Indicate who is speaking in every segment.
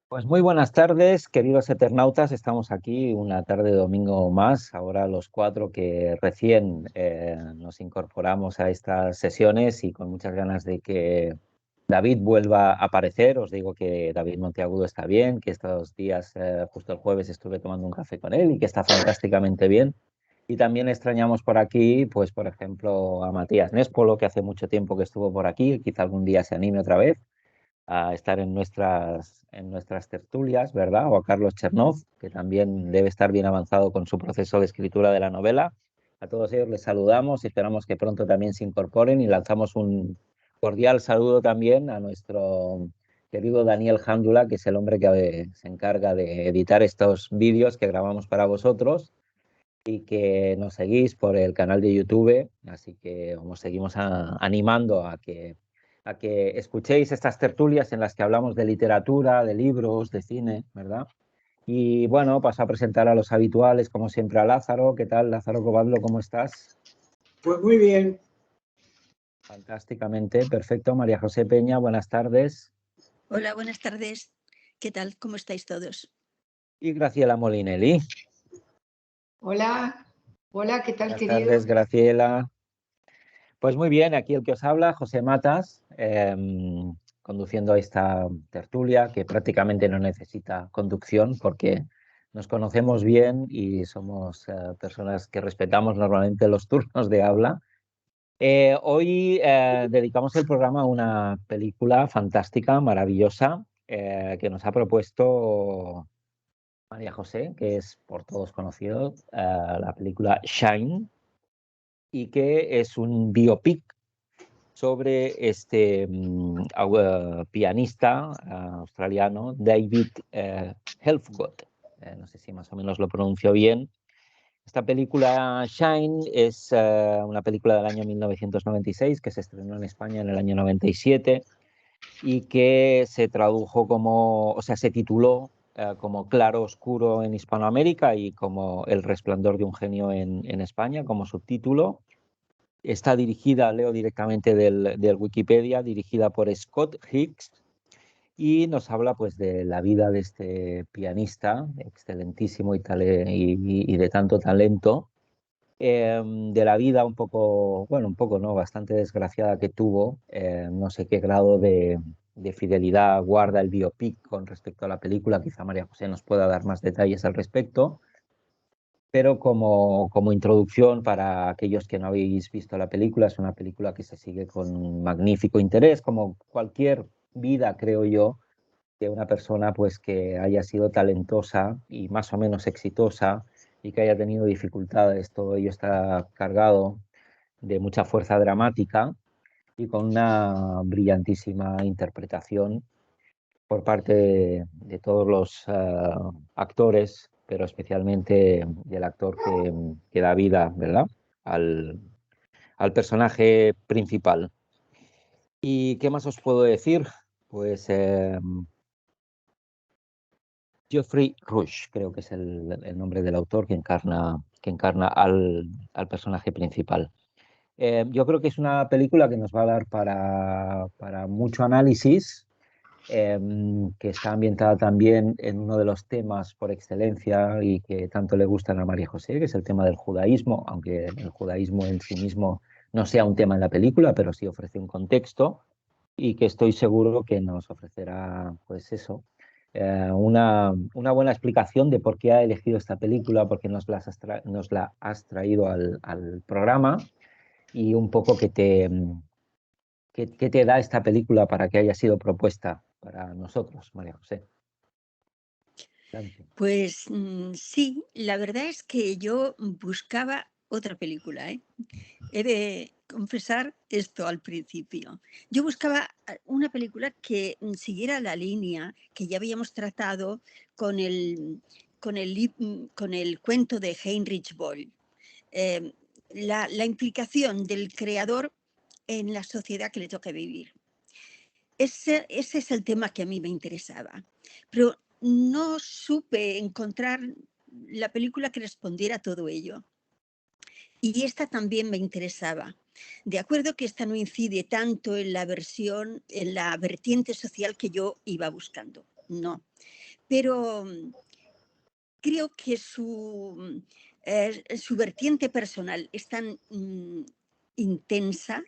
Speaker 1: Pues muy buenas tardes, queridos eternautas. Estamos aquí una tarde de domingo más, ahora los cuatro que recién nos incorporamos a estas sesiones y con muchas ganas de que David vuelva a aparecer. Os digo que David Monteagudo está bien, que estos días, justo el jueves, estuve tomando un café con él y que está fantásticamente bien. Y también extrañamos por aquí, pues por ejemplo, a Matías Nespolo, que hace mucho tiempo que estuvo por aquí, quizá algún día se anime otra vez a estar en nuestras tertulias, ¿verdad? O a Carlos Chernov, que también debe estar bien avanzado con su proceso de escritura de la novela. A todos ellos les saludamos y esperamos que pronto también se incorporen y lanzamos un cordial saludo también a nuestro querido Daniel Jándula, que es el hombre que se encarga de editar estos vídeos que grabamos para vosotros y que nos seguís por el canal de YouTube, así que os seguimos animando a que escuchéis estas tertulias en las que hablamos de literatura, de libros, de cine, ¿verdad? Y bueno, paso a presentar a los habituales, como siempre, a Lázaro. ¿Qué tal, Lázaro Cobadlo? ¿Cómo estás?
Speaker 2: Pues muy bien.
Speaker 1: Fantásticamente, perfecto. María José Peña, buenas tardes.
Speaker 3: Hola, buenas tardes. ¿Qué tal? ¿Cómo estáis todos?
Speaker 1: Y Graciela Molinelli.
Speaker 2: Hola, hola, ¿qué tal,
Speaker 1: Buenas
Speaker 2: querido?
Speaker 1: tardes, Graciela. Pues muy bien, aquí el que os habla, José Matas, conduciendo esta tertulia que prácticamente no necesita conducción porque nos conocemos bien y somos personas que respetamos normalmente los turnos de habla. Hoy dedicamos el programa a una película fantástica, maravillosa, que nos ha propuesto María José, que es por todos conocido, la película Shine, y que es un biopic sobre este pianista australiano, David Helfgott. No sé si más o menos lo pronuncio bien. Esta película Shine es una película del año 1996 que se estrenó en España en el año 97 y que se tradujo como, o sea, se tituló como Claro Oscuro en Hispanoamérica y como El Resplandor de un Genio en España como subtítulo. Está dirigida, leo directamente del Wikipedia, dirigida por Scott Hicks y nos habla pues de la vida de este pianista excelentísimo y de tanto talento, de la vida un poco, bueno, un poco, ¿no? Bastante desgraciada que tuvo, no sé qué grado de fidelidad guarda el biopic con respecto a la película, quizá María José nos pueda dar más detalles al respecto. Pero como introducción para aquellos que no habéis visto la película, es una película que se sigue con magnífico interés, como cualquier vida, creo yo, de una persona pues que haya sido talentosa y más o menos exitosa y que haya tenido dificultades. Todo ello está cargado de mucha fuerza dramática y con una brillantísima interpretación por parte de todos los actores, pero especialmente del actor que da vida, ¿verdad? Al personaje principal. ¿Y qué más os puedo decir? Pues Geoffrey Rush, creo que es el nombre del autor que encarna al personaje principal. Yo creo que es una película que nos va a dar para mucho análisis, que está ambientada también en uno de los temas por excelencia y que tanto le gustan a María José, que es el tema del judaísmo, aunque el judaísmo en sí mismo no sea un tema en la película, pero sí ofrece un contexto y que estoy seguro que nos ofrecerá, pues eso, una buena explicación de por qué ha elegido esta película, por qué nos la has traído al programa y un poco qué te da esta película para que haya sido propuesta para nosotros, María José. Adelante.
Speaker 3: Pues sí, la verdad es que yo buscaba otra película, ¿eh? He de confesar esto al principio. Yo buscaba una película que siguiera la línea que ya habíamos tratado con con el cuento de Heinrich Böll. La implicación del creador en la sociedad que le toca vivir. Ese es el tema que a mí me interesaba, pero no supe encontrar la película que respondiera a todo ello. Y esta también me interesaba, De acuerdo que esta no incide tanto en la vertiente social que yo iba buscando, no. Pero creo que su vertiente personal es tan intensa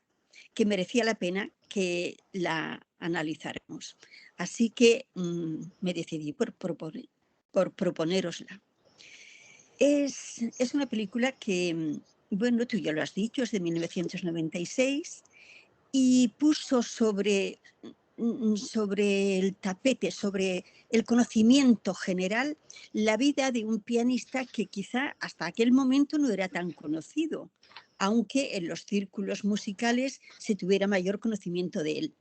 Speaker 3: que merecía la pena que la analizáramos. Así que me decidí por proponérosla. Es una película que, bueno, tú ya lo has dicho, es de 1996 y puso sobre el tapete, sobre el conocimiento general, la vida de un pianista que quizá hasta aquel momento no era tan conocido, aunque en los círculos musicales se tuviera mayor conocimiento de él.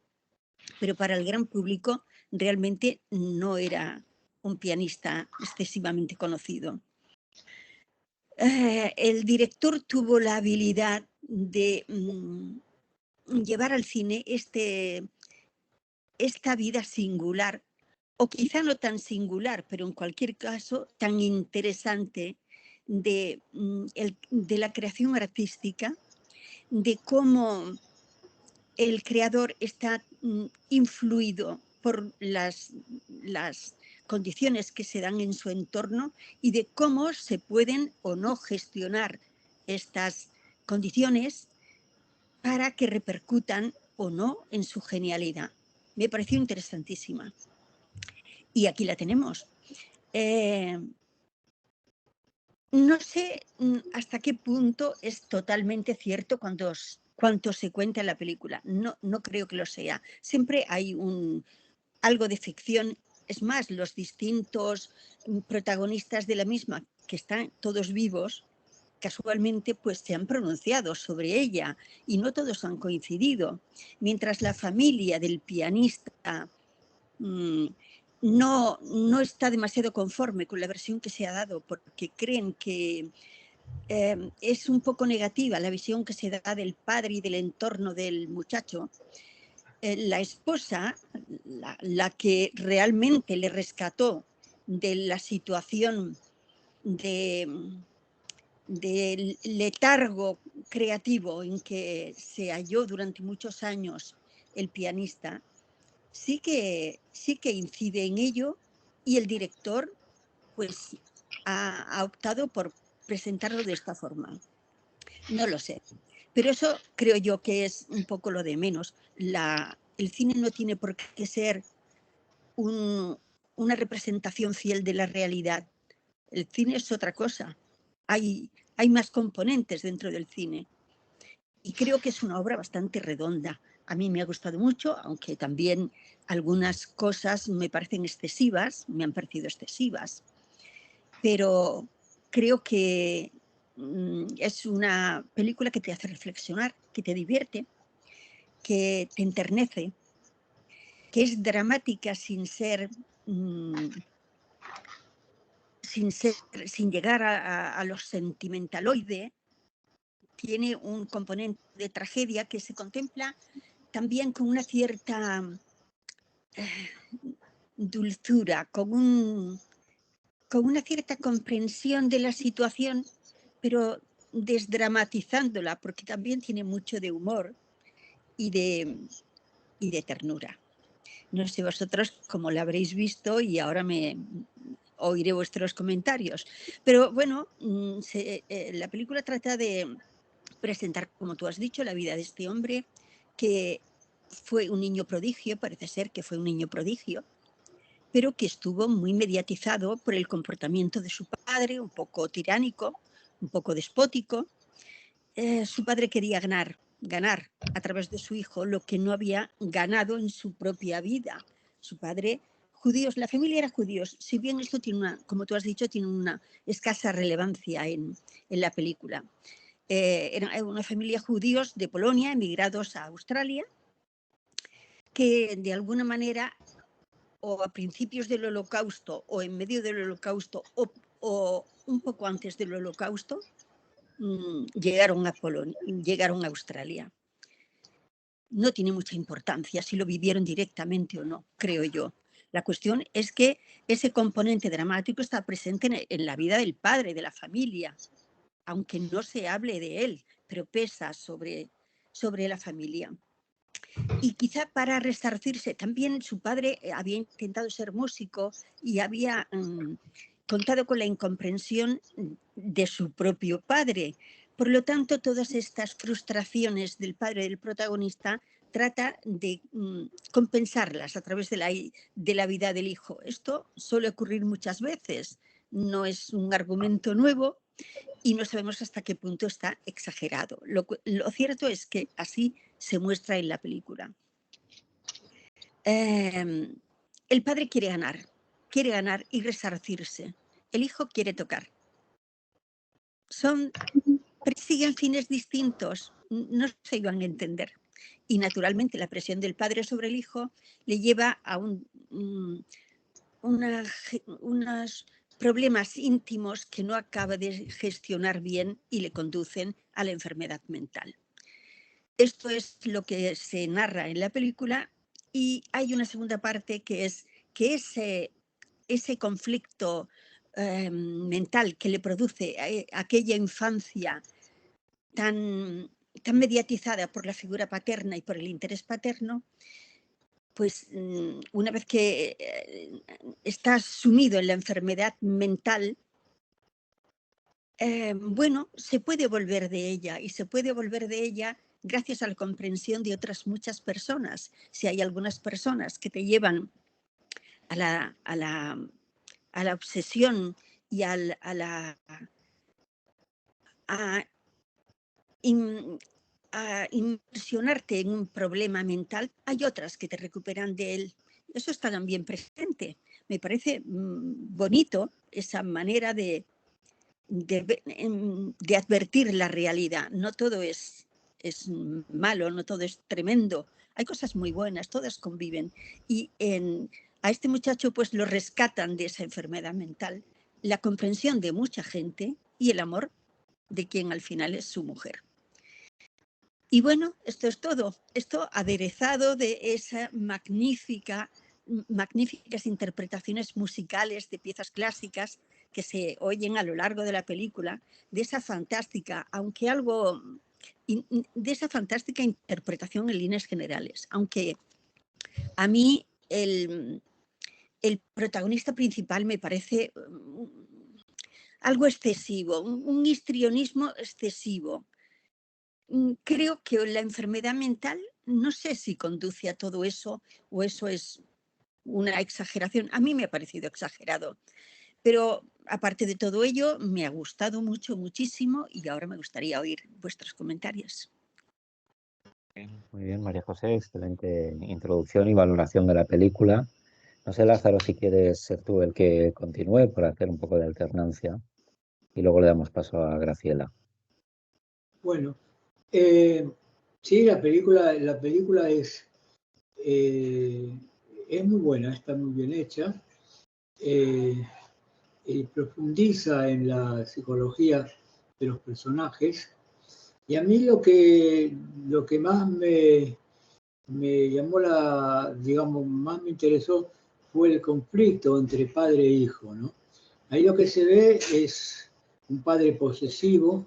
Speaker 3: Pero para el gran público realmente no era un pianista excesivamente conocido. El director tuvo la habilidad de llevar al cine esta vida singular, o quizá no tan singular, pero en cualquier caso tan interesante de la creación artística, de cómo el creador está influido por las condiciones que se dan en su entorno y de cómo se pueden o no gestionar estas condiciones para que repercutan o no en su genialidad. Me pareció interesantísima. Y aquí la tenemos. No sé hasta qué punto es totalmente cierto cuanto se cuenta en la película. No creo que lo sea. Siempre hay algo de ficción. Es más, los distintos protagonistas de la misma, que están todos vivos, casualmente pues se han pronunciado sobre ella y no todos han coincidido. Mientras la familia del pianista no está demasiado conforme con la versión que se ha dado porque creen que es un poco negativa la visión que se da del padre y del entorno del muchacho. La esposa, la que realmente le rescató de la situación del letargo creativo en que se halló durante muchos años el pianista, sí que incide en ello y el director pues ha optado por presentarlo de esta forma. No lo sé, pero eso creo yo que es un poco lo de menos. El cine no tiene por qué ser una representación fiel de la realidad. El cine es otra cosa. Hay más componentes dentro del cine. Y creo que es una obra bastante redonda. A mí me ha gustado mucho, aunque también algunas cosas me parecen excesivas, me han parecido excesivas. Pero creo que es una película que te hace reflexionar, que te divierte, que te enternece, que es dramática sin llegar a lo sentimentaloide. Tiene un componente de tragedia que se contempla también con una cierta dulzura, con una cierta comprensión de la situación, pero desdramatizándola, porque también tiene mucho de humor y de ternura. No sé vosotros cómo la habréis visto y ahora oiré vuestros comentarios. Pero bueno, la película trata de presentar, como tú has dicho, la vida de este hombre que fue un niño prodigio, parece ser que fue un niño prodigio, pero que estuvo muy mediatizado por el comportamiento de su padre, un poco tiránico, un poco despótico. Su padre quería ganar a través de su hijo lo que no había ganado en su propia vida. Su padre, judíos, la familia era judíos, si bien esto tiene como tú has dicho, tiene una escasa relevancia en la película. Era una familia judíos de Polonia, emigrados a Australia, que de alguna manera, o a principios del Holocausto, o en medio del Holocausto, o un poco antes del Holocausto, llegaron a Australia. No tiene mucha importancia si lo vivieron directamente o no, creo yo. La cuestión es que ese componente dramático está presente en la vida del padre, de la familia, aunque no se hable de él, pero pesa sobre sobre la familia. Y quizá para resarcirse, también su padre había intentado ser músico y había contado con la incomprensión de su propio padre. Por lo tanto, todas estas frustraciones del padre del protagonista trata de compensarlas a través de la vida del hijo. Esto suele ocurrir muchas veces, no es un argumento nuevo y no sabemos hasta qué punto está exagerado. Lo cierto es que así se muestra en la película. El padre quiere ganar y resarcirse. El hijo quiere tocar. Persiguen fines distintos, no se iban a entender. Y naturalmente la presión del padre sobre el hijo le lleva a unos problemas íntimos que no acaba de gestionar bien y le conducen a la enfermedad mental. Esto es lo que se narra en la película y hay una segunda parte que es que ese conflicto mental que le produce aquella infancia tan mediatizada por la figura paterna y por el interés paterno, pues una vez que estás sumido en la enfermedad mental, bueno, se puede volver de ella y se puede volver de ella gracias a la comprensión de otras muchas personas. Si hay algunas personas que te llevan a la obsesión y a inmersionarte en un problema mental, hay otras que te recuperan de él. Eso está también presente. Me parece bonito esa manera de advertir la realidad. No todo es malo, no todo es tremendo. Hay cosas muy buenas, todas conviven. Y a este muchacho pues lo rescatan de esa enfermedad mental, la comprensión de mucha gente y el amor de quien al final es su mujer. Y bueno, esto es todo. Esto aderezado de esas magníficas interpretaciones musicales de piezas clásicas que se oyen a lo largo de la película, de esa fantástica, de esa fantástica interpretación en líneas generales. Aunque a mí el protagonista principal me parece algo excesivo, un histrionismo excesivo. Creo que la enfermedad mental, no sé si conduce a todo eso o eso es una exageración. A mí me ha parecido exagerado, pero aparte de todo ello, me ha gustado muchísimo y ahora me gustaría oír vuestros comentarios.
Speaker 1: Muy bien, María José, excelente introducción y valoración de la película. No sé, Lázaro, si quieres ser tú el que continúe para hacer un poco de alternancia y luego le damos paso a Graciela.
Speaker 2: Bueno, sí, la película es muy buena, está muy bien hecha. Profundiza en la psicología de los personajes. Y a mí lo que más me llamó más me interesó fue el conflicto entre padre e hijo, ¿no? Ahí lo que se ve es un padre posesivo.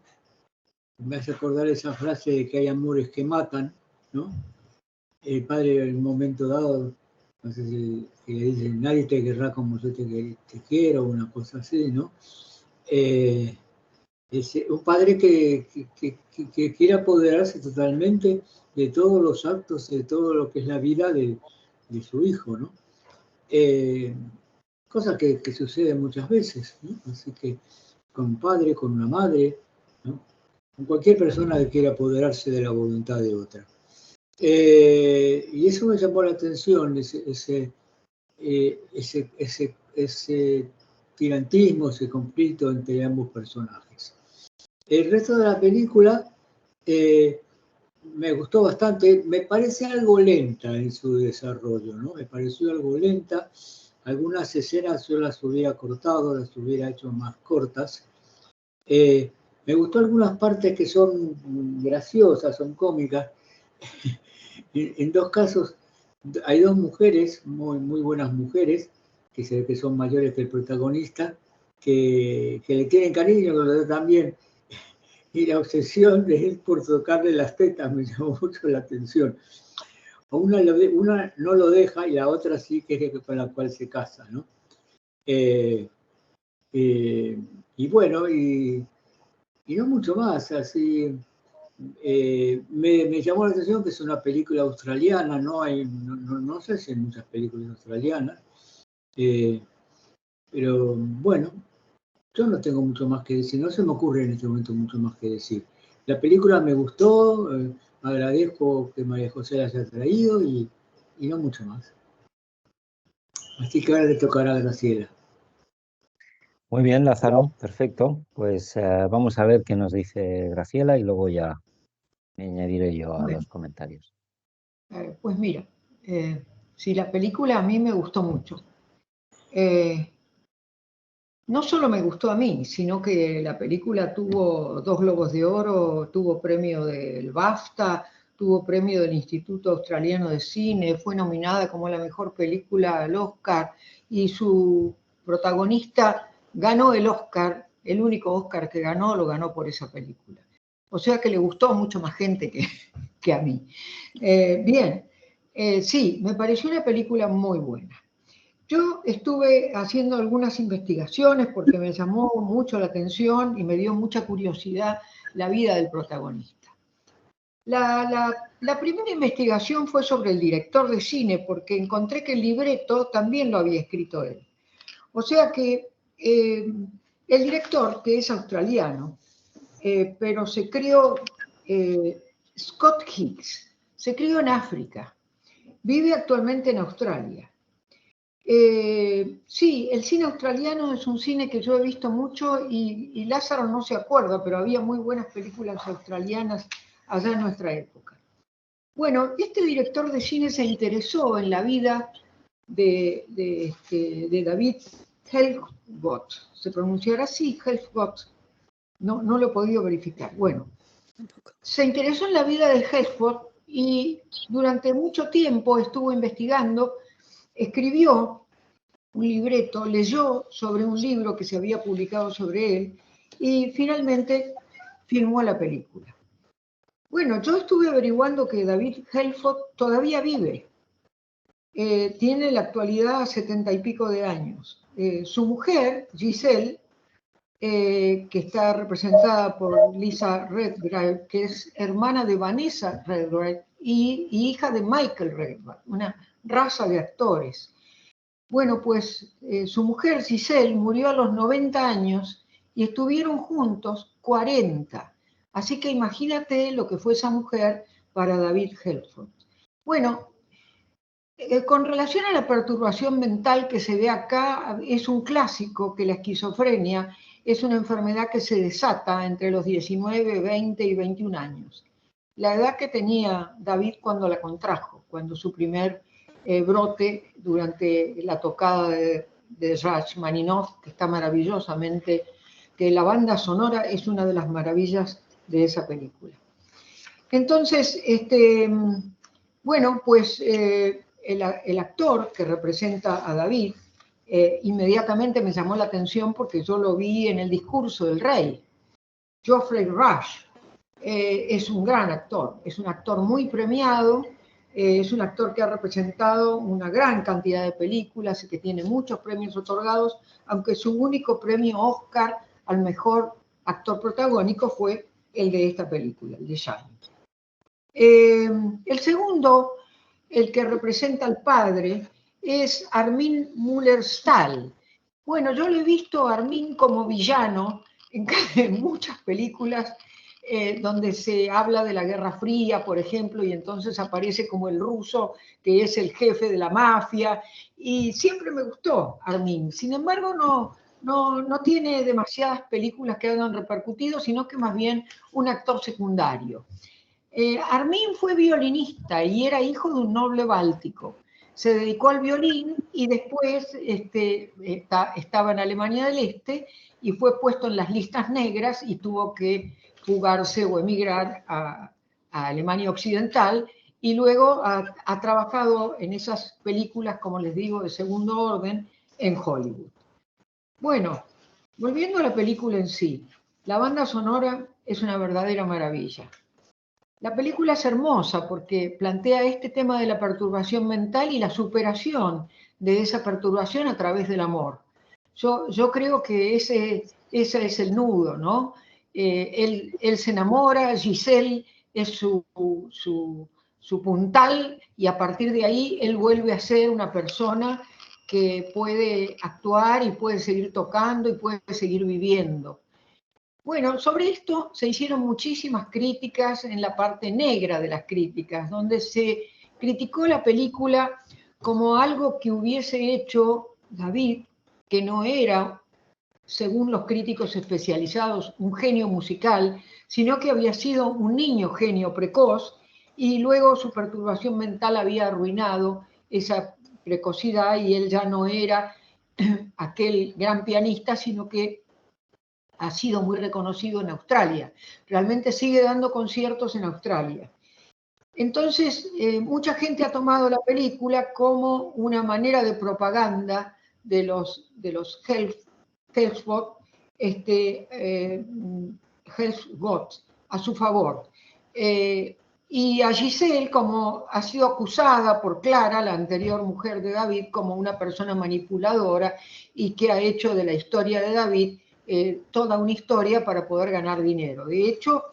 Speaker 2: Me hace acordar esa frase de que hay amores que matan, ¿no? El padre en un momento dado, no sé si le dice, nadie te querrá como yo te quiero, una cosa así, ¿no? Es un padre que quiere apoderarse totalmente de todos los actos, de todo lo que es la vida de su hijo, ¿no? Cosa que sucede muchas veces, ¿no? Así que con un padre, con una madre, ¿no? Con cualquier persona que quiera apoderarse de la voluntad de otra. Y eso me llamó la atención, ese tirantismo, ese conflicto entre ambos personajes. El resto de la película me gustó bastante, me parece algo lenta en su desarrollo, ¿no? Me pareció algo lenta. Algunas escenas yo las hubiera cortado, las hubiera hecho más cortas. Me gustó algunas partes que son graciosas, son cómicas. En dos casos hay dos mujeres, muy buenas mujeres, que se ve que son mayores que el protagonista, que le tienen cariño, que lo también y la obsesión de él por tocarle las tetas me llamó mucho la atención. Una no lo deja y la otra sí, que es con la cual se casa, ¿no? Y bueno, y no mucho más, así. Me llamó la atención que es una película australiana, no sé si hay muchas películas australianas, pero bueno, yo no tengo mucho más que decir, no se me ocurre en este momento mucho más que decir. La película me gustó, agradezco que María José la haya traído y no mucho más. Así que ahora le tocará a Graciela.
Speaker 1: Muy bien, Lázaro, perfecto. Pues vamos a ver qué nos dice Graciela y luego ya me añadiré yo a los comentarios.
Speaker 4: Pues mira, si la película a mí me gustó mucho. No solo me gustó a mí, sino que la película tuvo 2 Globos de Oro, tuvo premio del BAFTA, tuvo premio del Instituto Australiano de Cine, fue nominada como la mejor película al Oscar y su protagonista ganó el Oscar, el único Oscar que ganó, lo ganó por esa película. O sea que le gustó a mucha más gente que a mí. Bien, sí, me pareció una película muy buena. Yo estuve haciendo algunas investigaciones porque me llamó mucho la atención y me dio mucha curiosidad la vida del protagonista. La primera investigación fue sobre el director de cine porque encontré que el libreto también lo había escrito él. O sea que el director, que es australiano, pero se crió, Scott Hicks, se crió en África, vive actualmente en Australia. Sí, el cine australiano es un cine que yo he visto mucho y Lázaro no se acuerda, pero había muy buenas películas australianas allá en nuestra época. Bueno, este director de cine se interesó en la vida de David Helfgott. ¿Se pronunciará así, Helfgott? No lo he podido verificar. Bueno, se interesó en la vida de Helfgott y durante mucho tiempo estuvo investigando, escribió un libreto, leyó sobre un libro que se había publicado sobre él y finalmente filmó la película. Bueno, yo estuve averiguando que David Helfgott todavía vive. Tiene en la actualidad 70 y pico de años. Su mujer, Giselle, que está representada por Lisa Redgrave, que es hermana de Vanessa Redgrave y hija de Michael Redgrave, una raza de actores. Bueno, pues su mujer, Giselle, murió a los 90 años y estuvieron juntos 40. Así que imagínate lo que fue esa mujer para David Helfgott. Bueno, con relación a la perturbación mental que se ve acá, es un clásico que la esquizofrenia es una enfermedad que se desata entre los 19, 20 y 21 años. La edad que tenía David cuando la contrajo, cuando su primer brote durante la tocada de Rachmaninoff, que está maravillosamente, que la banda sonora es una de las maravillas de esa película. Entonces, bueno, pues el actor que representa a David inmediatamente me llamó la atención porque yo lo vi en El discurso del rey. Geoffrey Rush es un gran actor, es un actor muy premiado, es un actor que ha representado una gran cantidad de películas y que tiene muchos premios otorgados, aunque su único premio Oscar al mejor actor protagónico fue el de esta película, el de Shining. El segundo, el que representa al padre, es Armin Müller-Stahl. Bueno, yo lo he visto a Armin como villano en muchas películas donde se habla de la Guerra Fría, por ejemplo, y entonces aparece como el ruso que es el jefe de la mafia, y siempre me gustó Armin. Sin embargo, no tiene demasiadas películas que hayan repercutido, sino que más bien un actor secundario. Armin fue violinista y era hijo de un noble báltico. Se dedicó al violín y después estaba en Alemania del Este y fue puesto en las listas negras y tuvo que fugarse o emigrar a Alemania Occidental y luego ha trabajado en esas películas, como les digo, de segundo orden en Hollywood. Bueno, volviendo a la película en sí, La banda sonora es una verdadera maravilla. La película es hermosa porque plantea este tema de la perturbación mental y la superación de esa perturbación a través del amor. Yo creo que ese es el nudo, ¿no? Él se enamora, Giselle es su puntal y a partir de ahí él vuelve a ser una persona que puede actuar y puede seguir tocando y puede seguir viviendo. Bueno, sobre esto se hicieron muchísimas críticas en la parte negra de las críticas, donde se criticó la película como algo que hubiese hecho David, que no era, según los críticos especializados, un genio musical, sino que había sido un niño genio precoz y luego su perturbación mental había arruinado esa precocidad y él ya no era aquel gran pianista, sino que ha sido muy reconocido en Australia. Realmente sigue dando conciertos en Australia. Entonces, mucha gente ha tomado la película como una manera de propaganda de los Healthbot, a su favor. Y a Giselle, como ha sido acusada por Clara, la anterior mujer de David, como una persona manipuladora y que ha hecho de la historia de David toda una historia para poder ganar dinero. De hecho,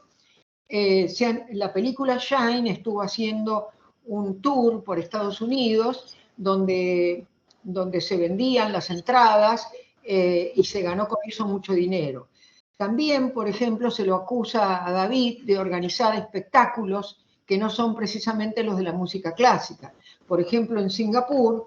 Speaker 4: la película Shine estuvo haciendo un tour por Estados Unidos donde se vendían las entradas y se ganó con eso mucho dinero. También, por ejemplo, se lo acusa a David de organizar espectáculos que no son precisamente los de la música clásica. Por ejemplo, en Singapur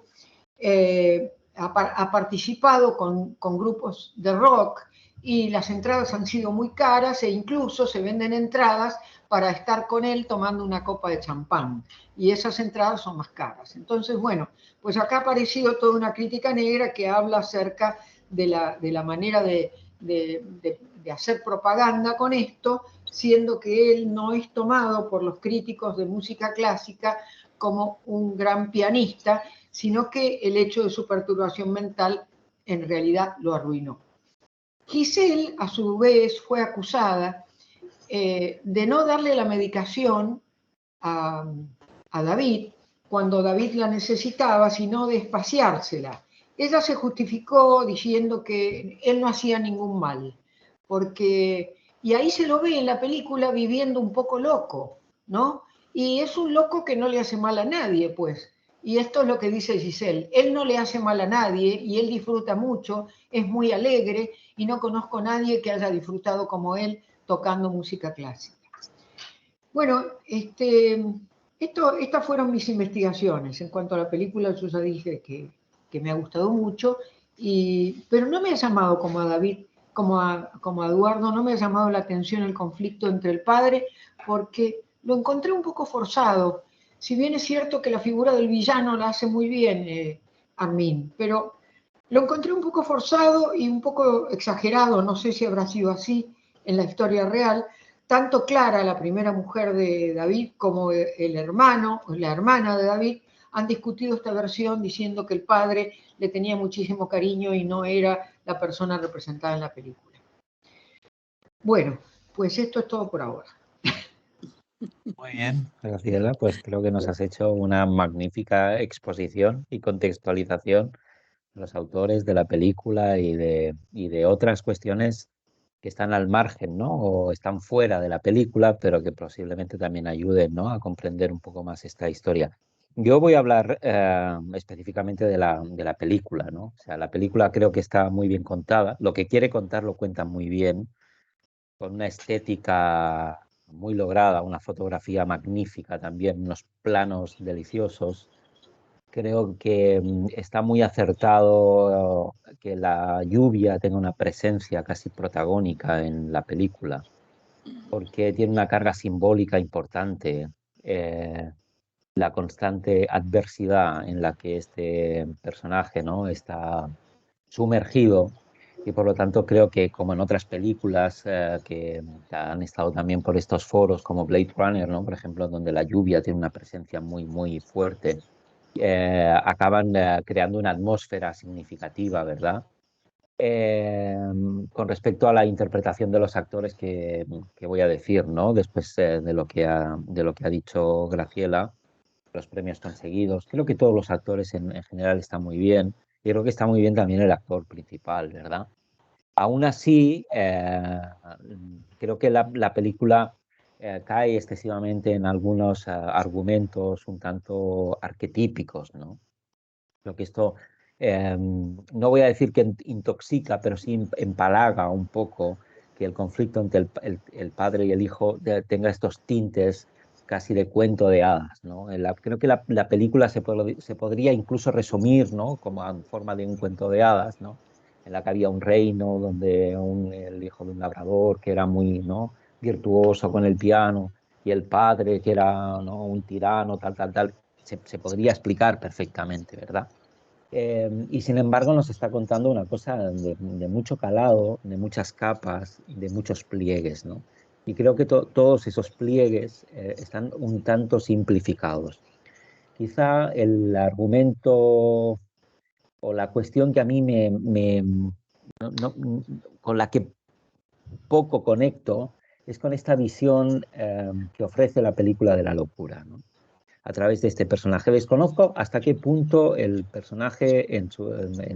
Speaker 4: ha participado con grupos de rock y las entradas han sido muy caras e incluso se venden entradas para estar con él tomando una copa de champán y esas entradas son más caras. Entonces, bueno, pues acá ha aparecido toda una crítica negra que habla acerca de la manera de hacer propaganda con esto, siendo que él no es tomado por los críticos de música clásica como un gran pianista, sino que el hecho de su perturbación mental en realidad lo arruinó. Giselle, a su vez, fue acusada de no darle la medicación a David cuando David la necesitaba, sino de espaciársela. Ella se justificó diciendo que él no hacía ningún mal, y ahí se lo ve en la película viviendo un poco loco, ¿no? Y es un loco que no le hace mal a nadie, pues. Y esto es lo que dice Giselle. Él no le hace mal a nadie y él disfruta mucho, es muy alegre y no conozco a nadie que haya disfrutado como él tocando música clásica. Bueno, estas fueron mis investigaciones en cuanto a la película. Yo ya dije que me ha gustado mucho, pero no me ha llamado como a David, como a Eduardo, no me ha llamado la atención el conflicto entre el padre, porque lo encontré un poco forzado. Si bien es cierto que la figura del villano la hace muy bien Armin, pero lo encontré un poco forzado y un poco exagerado, no sé si habrá sido así en la historia real. Tanto Clara, la primera mujer de David, como el hermano o la hermana de David han discutido esta versión diciendo que el padre le tenía muchísimo cariño y no era la persona representada en la película. Bueno, pues esto es todo por ahora.
Speaker 1: Muy bien, Graciela, pues creo que nos has hecho una magnífica exposición y contextualización de los autores de la película y de otras cuestiones que están al margen, ¿no? O están fuera de la película, pero que posiblemente también ayuden, ¿no? A comprender un poco más esta historia. Yo voy a hablar específicamente de la película, ¿no? O sea, la película creo que está muy bien contada. Lo que quiere contar lo cuenta muy bien, con una estética muy lograda, una fotografía magnífica también, unos planos deliciosos. Creo que está muy acertado que la lluvia tenga una presencia casi protagónica en la película, porque tiene una carga simbólica importante. La constante adversidad en la que este personaje, ¿no? Está sumergido y por lo tanto creo que como en otras películas que han estado también por estos foros como Blade Runner, ¿no? Por ejemplo, donde la lluvia tiene una presencia muy, muy fuerte, acaban creando una atmósfera significativa, ¿verdad? con respecto a la interpretación de los actores que voy a decir, ¿no? Después de lo que ha dicho Graciela, los premios conseguidos. Creo que todos los actores en general están muy bien. Y creo que está muy bien también el actor principal, ¿verdad? Aún así, creo que la película cae excesivamente en algunos argumentos un tanto arquetípicos, ¿no? Creo que esto, no voy a decir que intoxica, pero sí empalaga un poco que el conflicto entre el padre y el hijo tenga estos tintes casi de cuento de hadas, ¿no? Creo que la película se podría incluso resumir, ¿no? Como en forma de un cuento de hadas, ¿no? En la que había un reino donde el hijo de un labrador que era muy, ¿no? virtuoso con el piano, y el padre que era, ¿no? un tirano, tal. Se podría explicar perfectamente, ¿verdad? Y sin embargo nos está contando una cosa de mucho calado, de muchas capas, de muchos pliegues, ¿no? Y creo que todos esos pliegues están un tanto simplificados. Quizá el argumento o la cuestión que a mí con la que poco conecto es con esta visión que ofrece la película de la locura, ¿no? A través de este personaje. Desconozco hasta qué punto el personaje en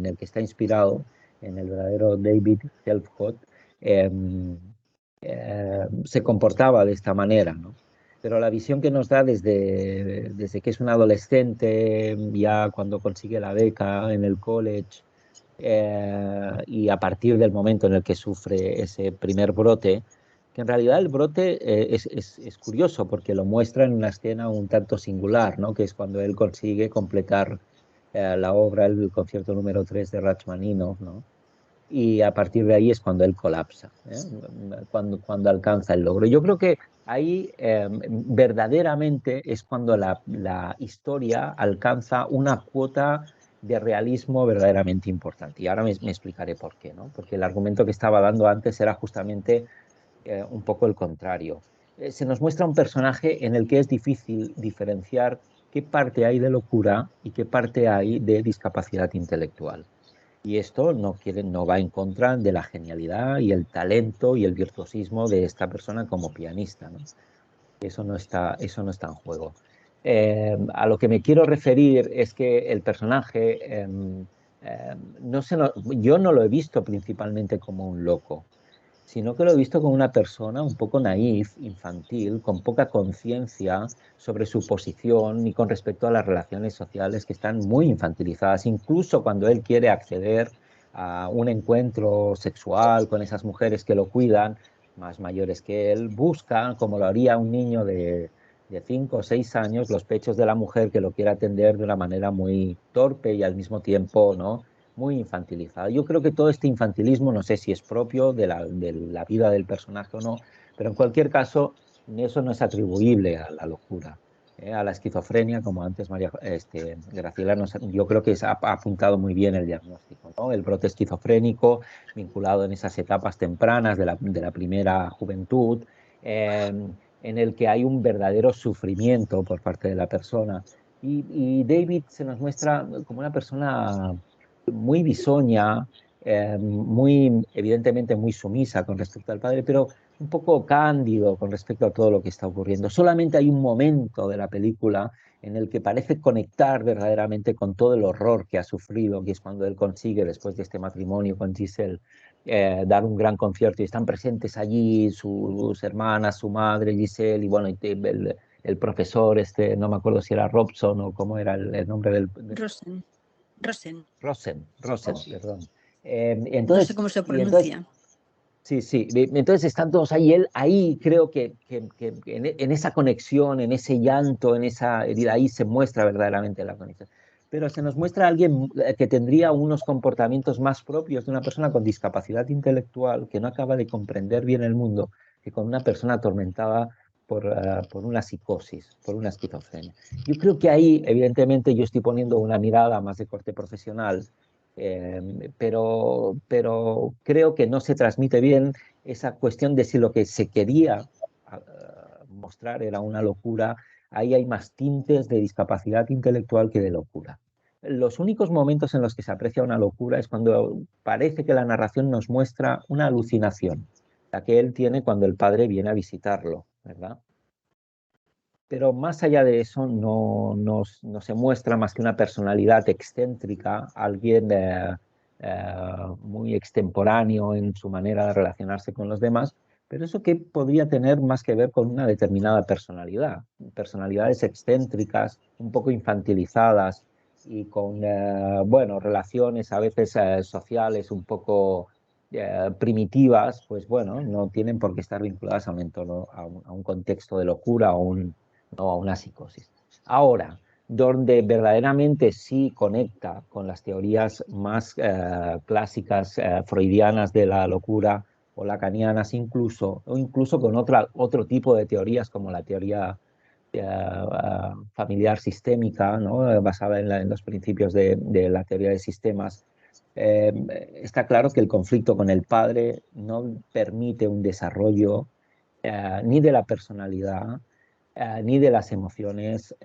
Speaker 1: el que está inspirado, en el verdadero David Helfgott, se comportaba de esta manera, ¿no? Pero la visión que nos da desde que es un adolescente, ya cuando consigue la beca en el college, y a partir del momento en el que sufre ese primer brote, que en realidad el brote es curioso porque lo muestra en una escena un tanto singular, ¿no? Que es cuando él consigue completar la obra, el concierto número 3 de Rachmaninoff, ¿no? Y a partir de ahí es cuando él colapsa, cuando alcanza el logro. Yo creo que ahí verdaderamente es cuando la historia alcanza una cuota de realismo verdaderamente importante. Y ahora me explicaré por qué, ¿no? Porque el argumento que estaba dando antes era justamente un poco el contrario. Se nos muestra un personaje en el que es difícil diferenciar qué parte hay de locura y qué parte hay de discapacidad intelectual. Y esto no va en contra de la genialidad y el talento y el virtuosismo de esta persona como pianista, ¿no? Eso no está en juego. A lo que me quiero referir es que el personaje, yo no lo he visto principalmente como un loco, sino que lo he visto como una persona un poco naif, infantil, con poca conciencia sobre su posición y con respecto a las relaciones sociales que están muy infantilizadas, incluso cuando él quiere acceder a un encuentro sexual con esas mujeres que lo cuidan, más mayores que él, busca, como lo haría un niño de 5 o 6 años, los pechos de la mujer que lo quiere atender de una manera muy torpe y al mismo tiempo, ¿no? muy infantilizada. Yo creo que todo este infantilismo, no sé si es propio de la vida del personaje o no, pero en cualquier caso, eso no es atribuible a la locura, a la esquizofrenia, como antes Graciela yo creo que ha apuntado muy bien el diagnóstico, ¿no? El brote esquizofrénico vinculado en esas etapas tempranas de la primera juventud, en el que hay un verdadero sufrimiento por parte de la persona. Y David se nos muestra como una persona muy bisoña, evidentemente muy sumisa con respecto al padre, pero un poco cándido con respecto a todo lo que está ocurriendo. Solamente hay un momento de la película en el que parece conectar verdaderamente con todo el horror que ha sufrido, que es cuando él consigue, después de este matrimonio con Giselle, dar un gran concierto y están presentes allí sus hermanas, su madre, Giselle, y bueno, el profesor, no me acuerdo si era Robson o cómo era el nombre del...
Speaker 3: Rosen,
Speaker 1: Perdón.
Speaker 3: no sé cómo se pronuncia.
Speaker 1: Sí. Entonces están todos ahí. Él ahí creo que en esa conexión, en ese llanto, en esa herida, ahí se muestra verdaderamente la conexión. Pero se nos muestra a alguien que tendría unos comportamientos más propios de una persona con discapacidad intelectual que no acaba de comprender bien el mundo, que con una persona atormentada por una psicosis, por una esquizofrenia. Yo creo que ahí, evidentemente, yo estoy poniendo una mirada más de corte profesional, pero creo que no se transmite bien esa cuestión de si lo que se quería mostrar era una locura. Ahí hay más tintes de discapacidad intelectual que de locura. los únicos momentos en los que se aprecia una locura es cuando parece que la narración nos muestra una alucinación, la que él tiene cuando el padre viene a visitarlo, ¿verdad? Pero más allá de eso no se muestra más que una personalidad excéntrica, alguien muy extemporáneo en su manera de relacionarse con los demás, pero eso que podría tener más que ver con una determinada personalidad, personalidades excéntricas, un poco infantilizadas y con bueno, relaciones a veces sociales un poco primitivas, pues bueno, no tienen por qué estar vinculadas a un entorno, a un contexto de locura o no a una psicosis. Ahora, donde verdaderamente sí conecta con las teorías más clásicas freudianas de la locura o lacanianas incluso, o incluso con otro tipo de teorías como la teoría familiar sistémica, ¿no? Basada en los principios de la teoría de sistemas. Está claro que el conflicto con el padre no permite un desarrollo ni de la personalidad, ni de las emociones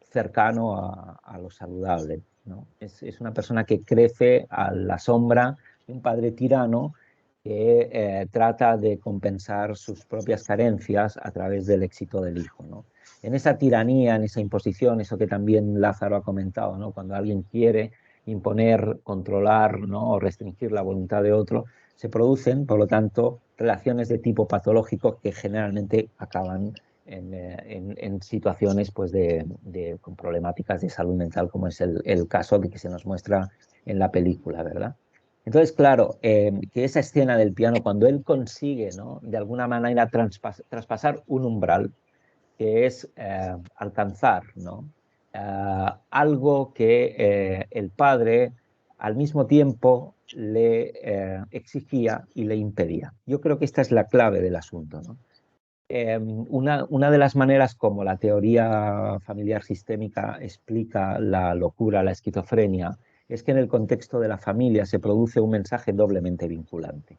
Speaker 1: cercano a lo saludable, ¿no? Es una persona que crece a la sombra de un padre tirano que trata de compensar sus propias carencias a través del éxito del hijo, ¿no? En esa tiranía, en esa imposición, eso que también Lázaro ha comentado, ¿no? Cuando alguien quiere imponer, controlar, ¿no? O restringir la voluntad de otro, se producen, por lo tanto, relaciones de tipo patológico que generalmente acaban en situaciones pues, con problemáticas de salud mental, como es el caso que se nos muestra en la película, ¿verdad? Entonces, claro, que esa escena del piano, cuando él consigue, ¿no? De alguna manera traspasar un umbral, que es alcanzar, ¿no? Algo que el padre al mismo tiempo le exigía y le impedía. Yo creo que esta es la clave del asunto, ¿no? Una de las maneras como la teoría familiar sistémica explica la locura, la esquizofrenia, es que en el contexto de la familia se produce un mensaje doblemente vinculante.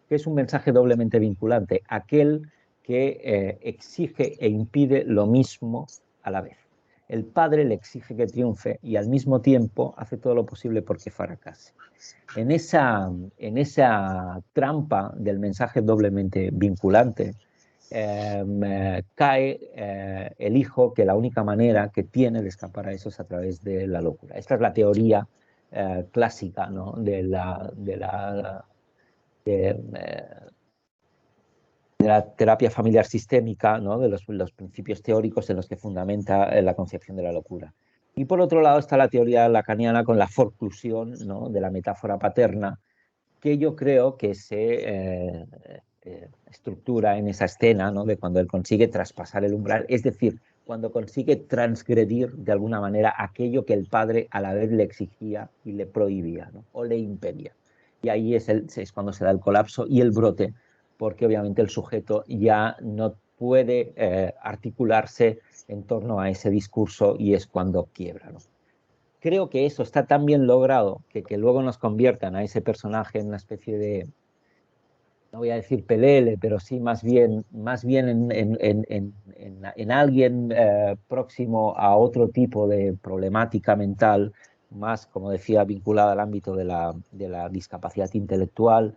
Speaker 1: ¿Qué es un mensaje doblemente vinculante? Aquel que exige e impide lo mismo a la vez. El padre le exige que triunfe y al mismo tiempo hace todo lo posible porque fracase. En esa trampa del mensaje doblemente vinculante, cae el hijo, que la única manera que tiene de escapar a eso es a través de la locura. Esta es la teoría clásica, ¿no? de la terapia familiar sistémica, ¿no? De los principios teóricos en los que fundamenta la concepción de la locura. Y por otro lado está la teoría lacaniana con la forclusión, ¿no? De la metáfora paterna, que yo creo que se estructura en esa escena, ¿no? De cuando él consigue traspasar el umbral, es decir, cuando consigue transgredir de alguna manera aquello que el padre a la vez le exigía y le prohibía, ¿no? O le impedía. Y ahí es cuando se da el colapso y el brote, porque obviamente el sujeto ya no puede articularse en torno a ese discurso y es cuando quiebra, ¿no? Creo que eso está tan bien logrado que luego nos conviertan a ese personaje en una especie de, no voy a decir pelele, pero sí más bien en alguien próximo a otro tipo de problemática mental, más, como decía, vinculada al ámbito de la discapacidad intelectual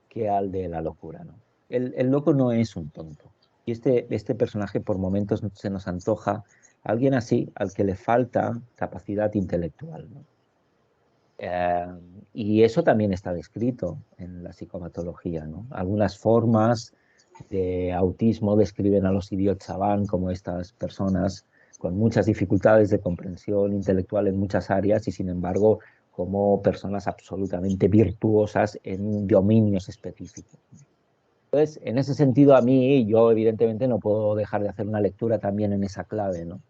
Speaker 1: que al de la locura, ¿no? El loco no es un tonto. Y este personaje por momentos se nos antoja alguien así al que le falta capacidad intelectual, ¿no? Y eso también está descrito en la psicopatología, ¿no? Algunas formas de autismo describen a los idiot savant como estas personas con muchas dificultades de comprensión intelectual en muchas áreas y sin embargo como personas absolutamente virtuosas en dominios específicos. Entonces, en ese sentido, a mí, yo evidentemente no puedo dejar de hacer una lectura también en esa clave, ¿no?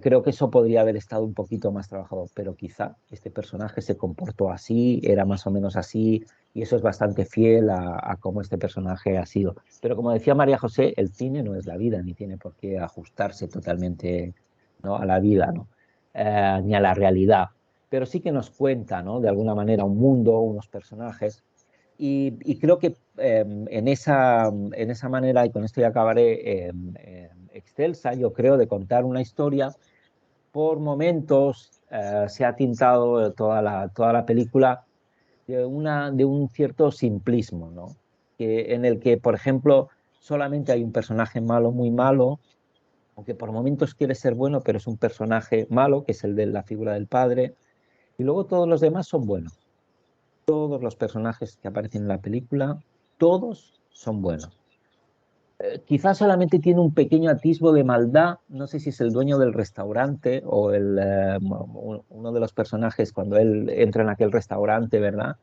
Speaker 1: Creo que eso podría haber estado un poquito más trabajado, pero quizá este personaje se comportó así, era más o menos así, y eso es bastante fiel a cómo este personaje ha sido. Pero como decía María José, el cine no es la vida, ni tiene por qué ajustarse totalmente, ¿no? A la vida, ¿no? Ni a la realidad. Pero sí que nos cuenta, ¿no? De alguna manera un mundo, unos personajes. Y creo que en esa manera, y con esto ya acabaré, excelsa, yo creo, de contar una historia, por momentos se ha tintado toda la película de un cierto simplismo, ¿no? En el que, por ejemplo, solamente hay un personaje malo, muy malo, aunque por momentos quiere ser bueno, pero es un personaje malo, que es el de la figura del padre, y luego todos los demás son buenos. Todos los personajes que aparecen en la película, todos son buenos. Quizás solamente tiene un pequeño atisbo de maldad, no sé si es el dueño del restaurante o uno de los personajes cuando él entra en aquel restaurante, ¿verdad?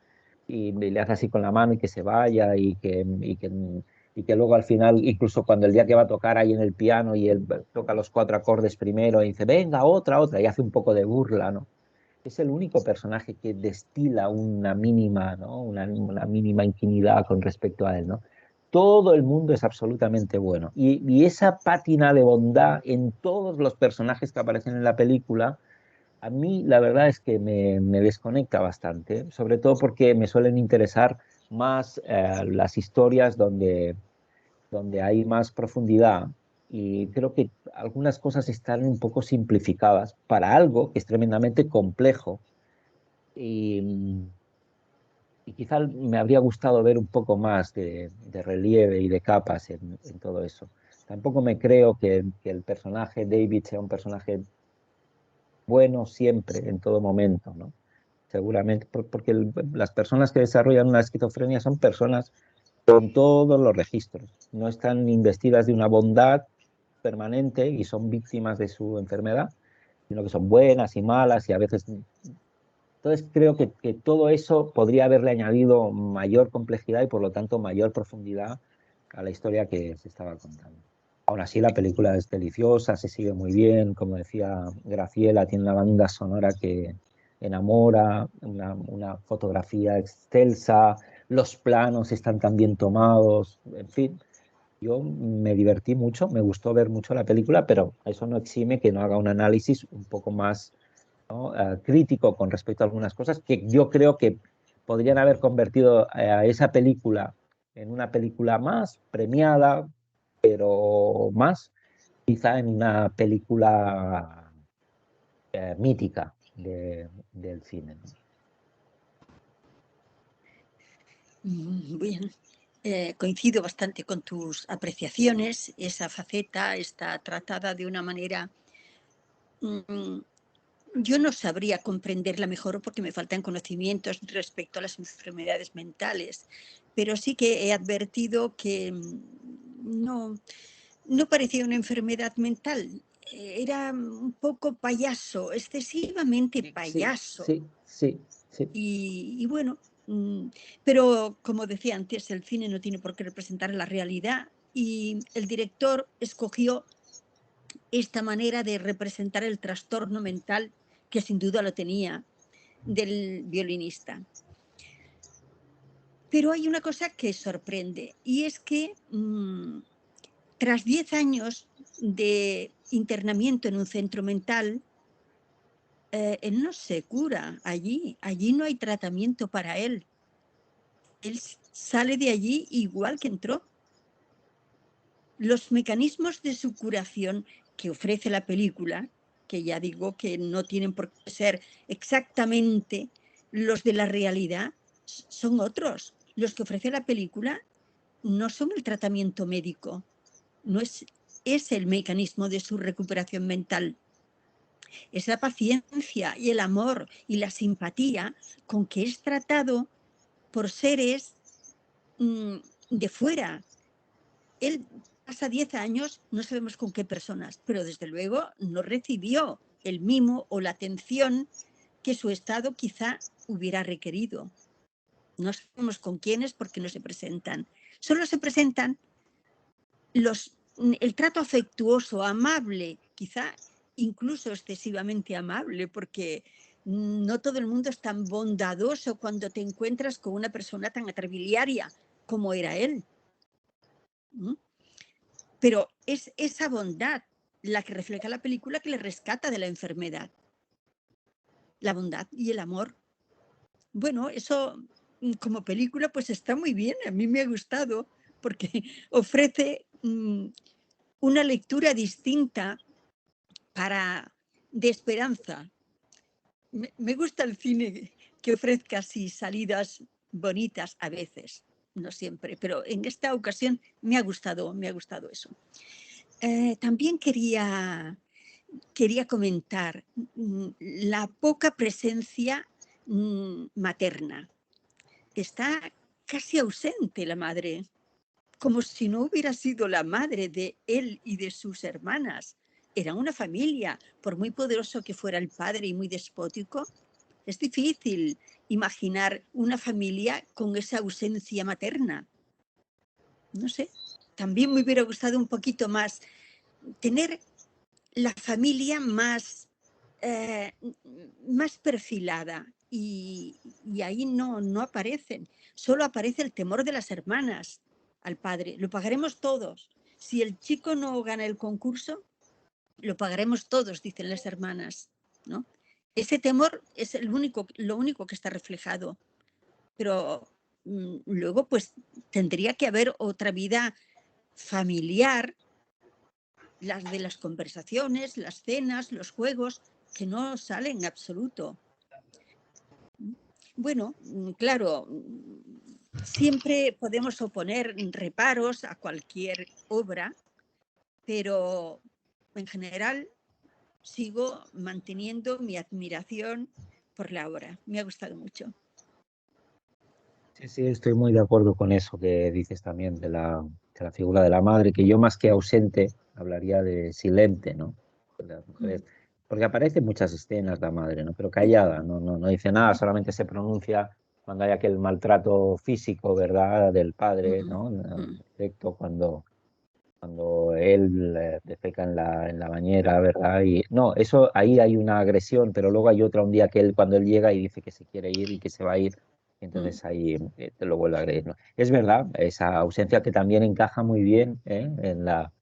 Speaker 1: Y le hace así con la mano y que se vaya y que luego al final, incluso cuando el día que va a tocar ahí en el piano y él toca los 4 acordes primero y dice, venga, otra, y hace un poco de burla, ¿no? Es el único personaje que destila una mínima, ¿no? una mínima intimidad con respecto a él, ¿no? Todo el mundo es absolutamente bueno. Y esa pátina de bondad en todos los personajes que aparecen en la película, a mí la verdad es que me desconecta bastante, sobre todo porque me suelen interesar más las historias donde hay más profundidad. Y creo que algunas cosas están un poco simplificadas para algo que es tremendamente complejo. Y, y quizá me habría gustado ver un poco más de relieve y de capas en todo eso. Tampoco me creo que el personaje David sea un personaje bueno siempre, en todo momento, ¿no? Seguramente, porque las personas que desarrollan una esquizofrenia son personas con todos los registros. No están investidas de una bondad permanente y son víctimas de su enfermedad, sino que son buenas y malas y a veces... Entonces creo que todo eso podría haberle añadido mayor complejidad y por lo tanto mayor profundidad a la historia que se estaba contando. Aún así la película es deliciosa, se sigue muy bien, como decía Graciela, tiene una banda sonora que enamora, una fotografía excelsa, los planos están tan bien tomados, en fin. Yo me divertí mucho, me gustó ver mucho la película, pero eso no exime que no haga un análisis un poco más, ¿no? Crítico con respecto a algunas cosas que yo creo que podrían haber convertido a esa película en una película más premiada, pero más quizá en una película mítica del cine, ¿no?
Speaker 3: Bien, coincido bastante con tus apreciaciones. Esa faceta está tratada de una manera... Yo no sabría comprenderla mejor porque me faltan conocimientos respecto a las enfermedades mentales, pero sí que he advertido que no parecía una enfermedad mental. Era un poco payaso, excesivamente payaso.
Speaker 1: Sí.
Speaker 3: Y bueno, pero como decía antes, el cine no tiene por qué representar la realidad y el director escogió esta manera de representar el trastorno mental que sin duda lo tenía del violinista. Pero hay una cosa que sorprende y es que tras 10 años de internamiento en un centro mental, él no se cura allí no hay tratamiento para él. Él sale de allí igual que entró. Los mecanismos de su curación que ofrece la película, que ya digo que no tienen por qué ser exactamente los de la realidad, son otros. Los que ofrece la película no son el tratamiento médico, no es el mecanismo de su recuperación mental. Es la paciencia y el amor y la simpatía con que es tratado por seres de fuera. Él pasa 10 años, no sabemos con qué personas, pero desde luego no recibió el mimo o la atención que su estado quizá hubiera requerido. No sabemos con quiénes porque no se presentan. Solo se presentan el trato afectuoso, amable, quizá incluso excesivamente amable, porque no todo el mundo es tan bondadoso cuando te encuentras con una persona tan atrabiliaria como era él. Pero es esa bondad la que refleja la película que le rescata de la enfermedad. La bondad y el amor. Bueno, eso como película pues está muy bien, a mí me ha gustado porque ofrece una lectura distinta de esperanza. me gusta el cine que ofrezca así salidas bonitas a veces, no siempre, pero en esta ocasión me ha gustado eso. También quería comentar la poca presencia materna. Está casi ausente la madre, como si no hubiera sido la madre de él y de sus hermanas. Era una familia, por muy poderoso que fuera el padre y muy despótico. Es difícil imaginar una familia con esa ausencia materna. No sé, también me hubiera gustado un poquito más tener la familia más perfilada, y ahí no aparecen. Solo aparece el temor de las hermanas al padre. Lo pagaremos todos. Si el chico no gana el concurso, lo pagaremos todos, dicen las hermanas, ¿no? Ese temor es lo único que está reflejado. Pero luego pues tendría que haber otra vida familiar, las de las conversaciones, las cenas, los juegos, que no salen en absoluto. Bueno, claro, siempre podemos oponer reparos a cualquier obra, pero en general sigo manteniendo mi admiración por la obra. Me ha gustado mucho.
Speaker 1: Sí, sí, estoy muy de acuerdo con eso que dices también de la figura de la madre, que yo más que ausente hablaría de silente, ¿no? De las mujeres. Porque aparece en muchas escenas la madre, ¿no? Pero callada, no dice nada, solamente se pronuncia cuando hay aquel maltrato físico, ¿verdad? Del padre, ¿no? Directo cuando él defeca en la bañera, ¿verdad? Y no, eso ahí hay una agresión, pero luego hay otra un día que cuando él llega y dice que se quiere ir y que se va a ir, entonces ahí te lo vuelve a agredir, ¿no? Es verdad, esa ausencia que también encaja muy bien en la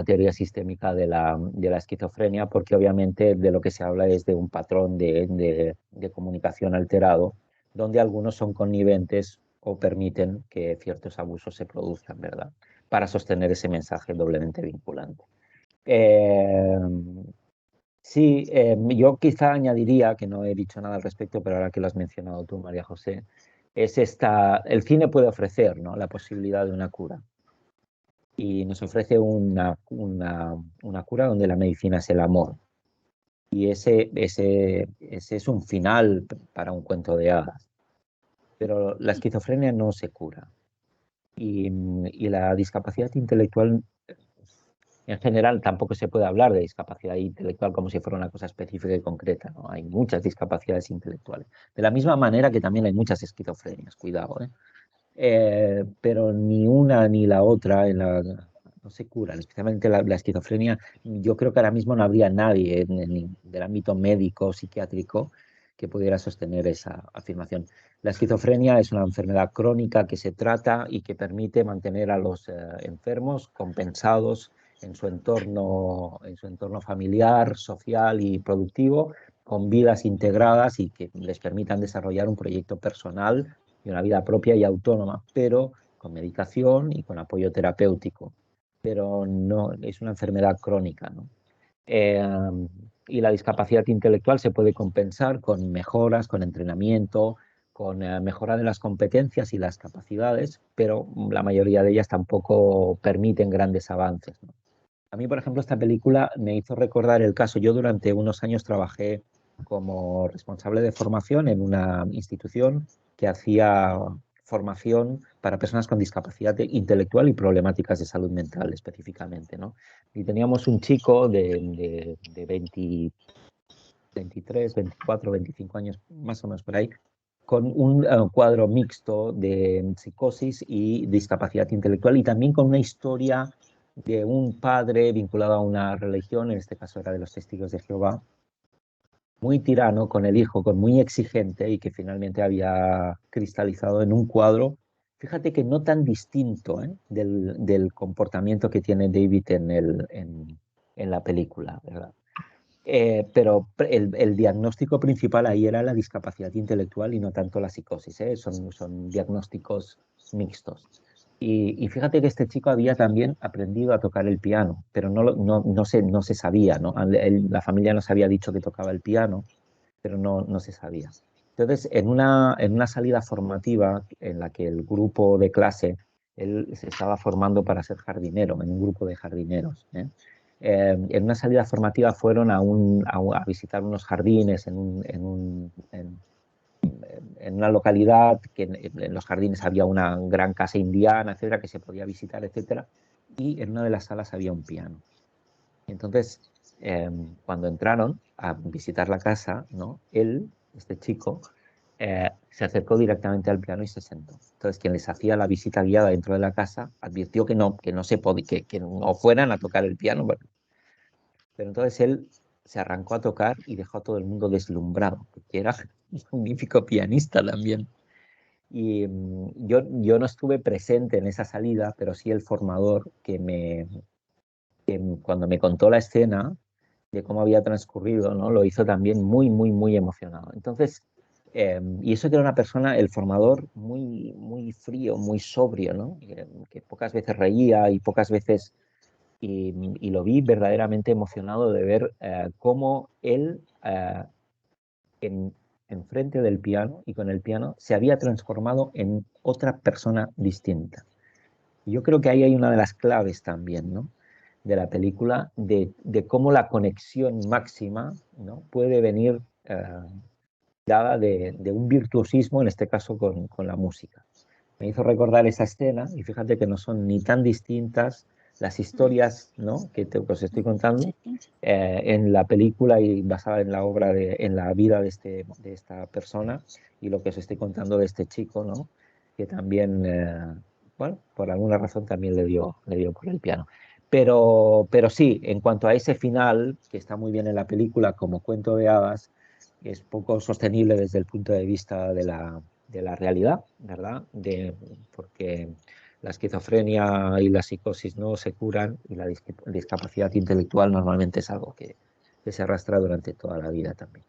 Speaker 1: teoría sistémica de la esquizofrenia, porque obviamente de lo que se habla es de un patrón de comunicación alterado, donde algunos son conniventes o permiten que ciertos abusos se produzcan, ¿verdad? Para sostener ese mensaje doblemente vinculante. Sí, yo quizá añadiría, que no he dicho nada al respecto, pero ahora que lo has mencionado tú, María José, es el cine puede ofrecer, ¿no?, la posibilidad de una cura. Y nos ofrece una cura donde la medicina es el amor. Y ese es un final para un cuento de hadas. Pero la esquizofrenia no se cura. Y la discapacidad intelectual, en general, tampoco se puede hablar de discapacidad intelectual como si fuera una cosa específica y concreta, ¿no? Hay muchas discapacidades intelectuales. De la misma manera que también hay muchas esquizofrenias, cuidado, pero ni una ni la otra no se curan, especialmente la esquizofrenia. Yo creo que ahora mismo no habría nadie del ámbito médico, psiquiátrico, que pudiera sostener esa afirmación. La esquizofrenia es una enfermedad crónica que se trata y que permite mantener a los enfermos compensados en su entorno familiar, social y productivo, con vidas integradas y que les permitan desarrollar un proyecto personal y una vida propia y autónoma, pero con medicación y con apoyo terapéutico. Pero no es una enfermedad crónica, ¿no? Y la discapacidad intelectual se puede compensar con mejoras, con entrenamiento, con mejora de las competencias y las capacidades, pero la mayoría de ellas tampoco permiten grandes avances, ¿no? A mí, por ejemplo, esta película me hizo recordar el caso. Yo durante unos años trabajé como responsable de formación en una institución que hacía formación para personas con discapacidad intelectual y problemáticas de salud mental específicamente, ¿no? Y teníamos un chico de 23, 24, 25 años, más o menos por ahí, con un cuadro mixto de psicosis y discapacidad intelectual, y también con una historia de un padre vinculado a una religión, en este caso era de los Testigos de Jehová, muy tirano con el hijo, muy exigente, y que finalmente había cristalizado en un cuadro, fíjate que no tan distinto del comportamiento que tiene David en la película, ¿verdad? Pero el diagnóstico principal ahí era la discapacidad intelectual y no tanto la psicosis, son diagnósticos mixtos. Y fíjate que este chico había también aprendido a tocar el piano, pero no se sabía, ¿no? La familia nos había dicho que tocaba el piano, pero no se sabía. Entonces, en una salida formativa en la que el grupo de clase, él se estaba formando para ser jardinero, en un grupo de jardineros, ¿eh? En una salida formativa fueron a visitar unos jardines en una localidad que en los jardines había una gran casa indiana, etcétera, que se podía visitar, etcétera, y en una de las salas había un piano. Entonces, cuando entraron a visitar la casa, ¿no? Este chico, se acercó directamente al piano y se sentó. Entonces, quien les hacía la visita guiada dentro de la casa advirtió que no se podía, que no fueran a tocar el piano. Bueno, pero entonces él se arrancó a tocar y dejó a todo el mundo deslumbrado, porque era un magnífico pianista también. Y yo no estuve presente en esa salida, pero sí el formador que cuando me contó la escena de cómo había transcurrido, ¿no? Lo hizo también muy, muy, muy emocionado. Entonces, y eso que era una persona, el formador, muy, muy frío, muy sobrio, ¿no? Que pocas veces reía y pocas veces... Y lo vi verdaderamente emocionado de ver cómo él, enfrente del piano y con el piano, se había transformado en otra persona distinta. Y yo creo que ahí hay una de las claves también, ¿no? De la película, de cómo la conexión máxima, ¿no? Puede venir dada de un virtuosismo, en este caso con la música. Me hizo recordar esa escena y fíjate que no son ni tan distintas las historias, ¿no? que os estoy contando en la película y basada en la obra, en la vida de esta persona y lo que os estoy contando de este chico, ¿no? Que también, bueno, por alguna razón también le dio por el piano. Pero sí, en cuanto a ese final, que está muy bien en la película como cuento de hadas, es poco sostenible desde el punto de vista de la realidad, ¿verdad? Porque la esquizofrenia y la psicosis no se curan y la discapacidad intelectual normalmente es algo que se arrastra durante toda la vida también.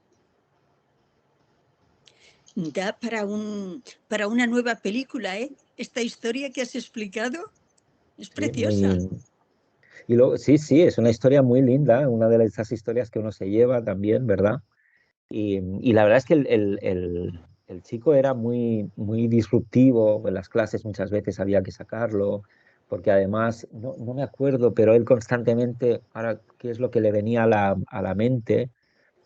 Speaker 3: Da para una nueva película, ¿eh? Esta historia que has explicado es preciosa.
Speaker 1: Y luego, sí, es una historia muy linda, una de esas historias que uno se lleva también, ¿verdad? Y la verdad es que el chico era muy, muy disruptivo, en las clases muchas veces había que sacarlo, porque además, no me acuerdo, pero él constantemente, ahora, ¿qué es lo que le venía a la mente?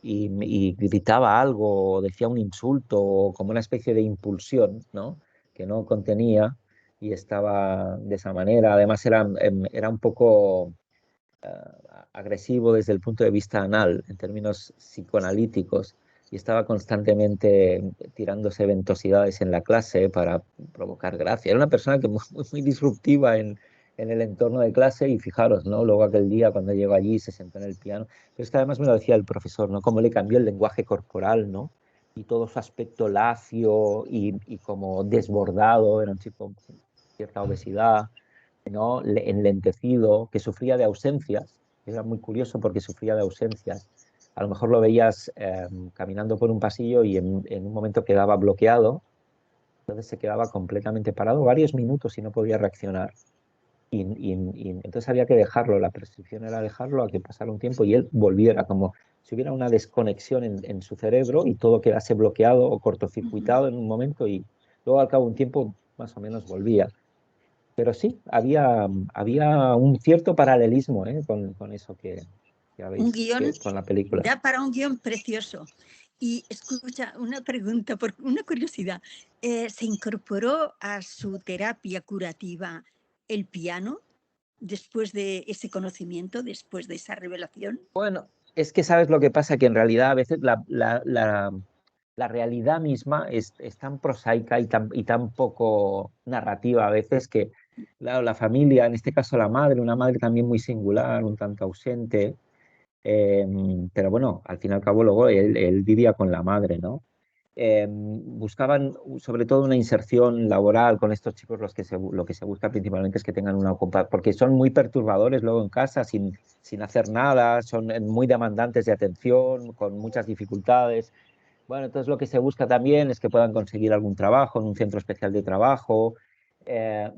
Speaker 1: Y gritaba algo, o decía un insulto, o como una especie de impulsión, ¿no? Que no contenía y estaba de esa manera. Además era un poco agresivo desde el punto de vista anal, en términos psicoanalíticos, y estaba constantemente tirándose ventosidades en la clase para provocar gracia. Era una persona que muy, muy disruptiva en el entorno de clase y fijaros, ¿no? Luego aquel día cuando llegó allí se sentó en el piano. Pero es que además me lo decía el profesor, ¿no? Cómo le cambió el lenguaje corporal, ¿no? Y todo su aspecto lacio y como desbordado, era un chico con cierta obesidad, ¿no? Enlentecido, que sufría de ausencias. Era muy curioso porque sufría de ausencias. A lo mejor lo veías caminando por un pasillo y en un momento quedaba bloqueado, entonces se quedaba completamente parado varios minutos y no podía reaccionar. Y entonces había que dejarlo, la prescripción era dejarlo a que pasara un tiempo y él volviera, como si hubiera una desconexión en su cerebro y todo quedase bloqueado o cortocircuitado en un momento y luego al cabo de un tiempo más o menos volvía. Pero sí, había un cierto paralelismo con eso que habéis
Speaker 3: Un guión,
Speaker 1: con la película.
Speaker 3: da para un guión precioso. Y escucha, una pregunta, por una curiosidad. ¿Se incorporó a su terapia curativa el piano después de ese conocimiento, después de esa revelación?
Speaker 1: Bueno, es que sabes lo que pasa, que en realidad a veces la realidad misma es tan prosaica y tan poco narrativa a veces que la familia, en este caso la madre, una madre también muy singular, un tanto ausente, pero bueno, al fin y al cabo luego él vivía con la madre, ¿no? Buscaban sobre todo una inserción laboral con estos chicos, lo que se busca principalmente es que tengan una ocupación, porque son muy perturbadores luego en casa sin hacer nada, son muy demandantes de atención, con muchas dificultades. Bueno, entonces lo que se busca también es que puedan conseguir algún trabajo en un centro especial de trabajo,